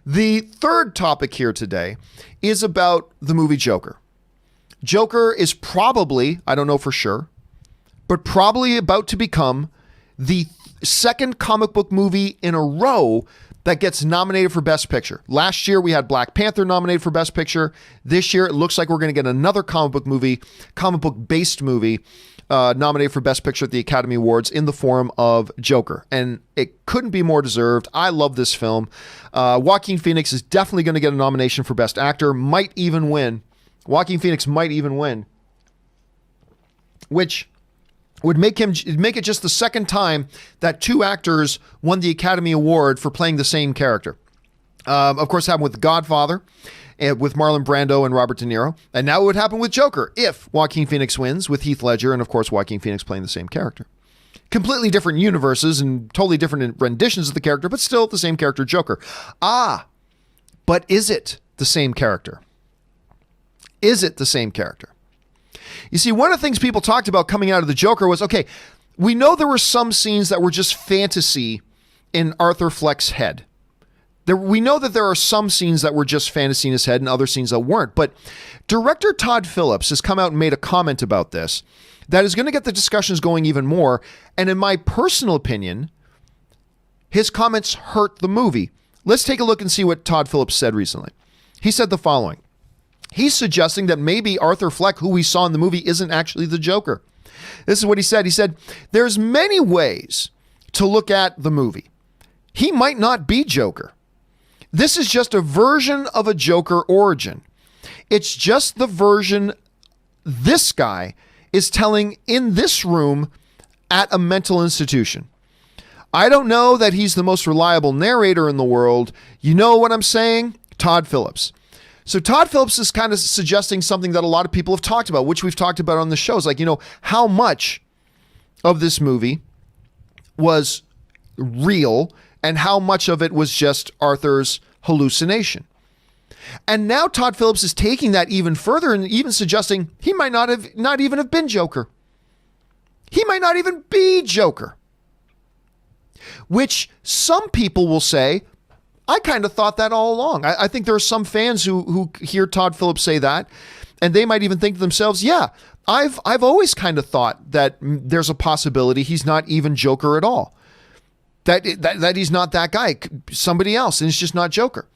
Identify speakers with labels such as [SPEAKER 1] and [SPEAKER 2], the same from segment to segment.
[SPEAKER 1] The third topic here today is about the movie Joker. Joker is probably, I don't know for sure, but probably about to become the second comic book movie in a row that gets nominated for Best Picture. Last year, we had Black Panther nominated for Best Picture. This year, it looks like we're going to get another comic book-based movie nominated for Best Picture at the Academy Awards in the form of Joker. And it couldn't be more deserved. I love this film. Joaquin Phoenix is definitely going to get a nomination for Best Actor, might even win. Joaquin Phoenix might even win, which would make it just the second time that two actors won the Academy Award for playing the same character. Of course, it happened with Godfather, with Marlon Brando and Robert De Niro. And now it would happen with Joker if Joaquin Phoenix wins, with Heath Ledger and, of course, Joaquin Phoenix playing the same character. Completely different universes and totally different renditions of the character, but still the same character, Joker. But is it the same character? Is it the same character? You see, one of the things people talked about coming out of the Joker was, okay, we know there were some scenes that were just fantasy in Arthur Fleck's head. We know that there are some scenes that were just fantasy in his head and other scenes that weren't. But director Todd Phillips has come out and made a comment about this that is going to get the discussions going even more. And in my personal opinion, his comments hurt the movie. Let's take a look and see what Todd Phillips said recently. He said the following. He's suggesting that maybe Arthur Fleck, who we saw in the movie, isn't actually the Joker. This is what he said. He said, there's many ways to look at the movie. He might not be Joker. This is just a version of a Joker origin. It's just the version this guy is telling in this room at a mental institution. I don't know that he's the most reliable narrator in the world. You know what I'm saying? Todd Phillips. So Todd Phillips is kind of suggesting something that a lot of people have talked about, which we've talked about on the shows. Like, how much of this movie was real and how much of it was just Arthur's hallucination. And now Todd Phillips is taking that even further and even suggesting he might not even have been Joker. He might not even be Joker. Which some people will say, I kind of thought that all along. I think there are some fans who hear Todd Phillips say that, and they might even think to themselves, yeah, I've always kind of thought that there's a possibility he's not even Joker at all. That he's not that guy, somebody else, and it's just not Joker.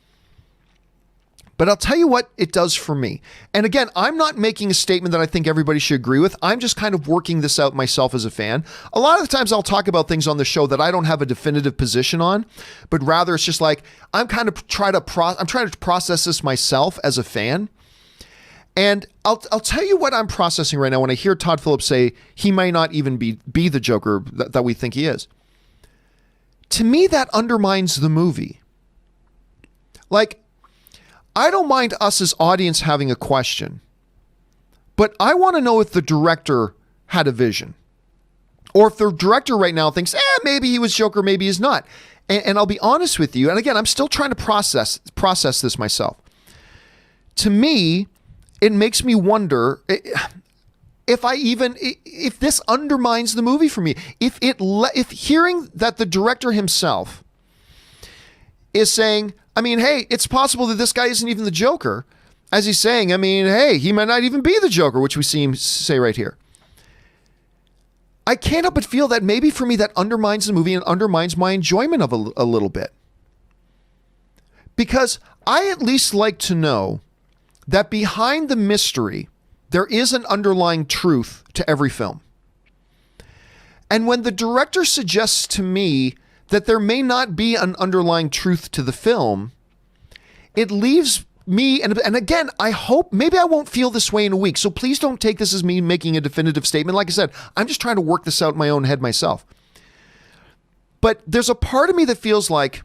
[SPEAKER 1] But I'll tell you what it does for me. And again, I'm not making a statement that I think everybody should agree with. I'm just kind of working this out myself as a fan. A lot of the times I'll talk about things on the show that I don't have a definitive position on, but rather it's just like I'm trying to process this myself as a fan. And I'll tell you what I'm processing right now when I hear Todd Phillips say he may not even be the Joker that we think he is. To me, that undermines the movie. Like, I don't mind us as audience having a question, but I want to know if the director had a vision. Or if the director right now thinks, maybe he was Joker, maybe he's not. And I'll be honest with you, and again, I'm still trying to process this myself. To me, it makes me wonder if this undermines the movie for me. If hearing that the director himself is saying, hey, it's possible that this guy isn't even the Joker. As he's saying, hey, he might not even be the Joker, which we see him say right here. I can't help but feel that maybe for me that undermines the movie and undermines my enjoyment of a little bit. Because I at least like to know that behind the mystery, there is an underlying truth to every film. And when the director suggests to me that there may not be an underlying truth to the film, it leaves me, and again, I hope, maybe I won't feel this way in a week, so please don't take this as me making a definitive statement. Like I said, I'm just trying to work this out in my own head myself. But there's a part of me that feels like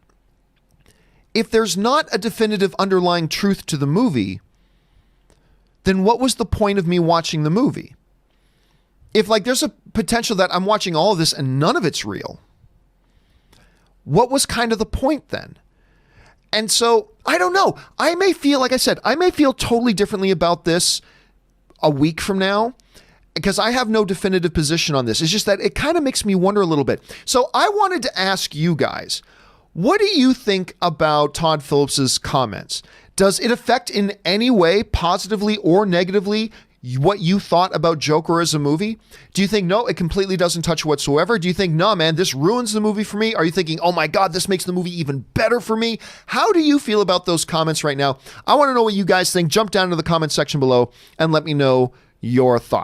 [SPEAKER 1] if there's not a definitive underlying truth to the movie, then what was the point of me watching the movie? If there's a potential that I'm watching all of this and none of it's real, what was kind of the point then? And so, I don't know. I may feel, like I said, totally differently about this a week from now because I have no definitive position on this. It's just that it kind of makes me wonder a little bit. So I wanted to ask you guys, What do you think about Todd Phillips's comments? Does it affect in any way, positively or negatively, what you thought about Joker as a movie? Do you think, no, it completely doesn't touch whatsoever? Do you think, no, man, this ruins the movie for me? Are you thinking, oh my God, this makes the movie even better for me? How do you feel about those comments right now? I want to know what you guys think. Jump down to the comment section below and let me know your thoughts.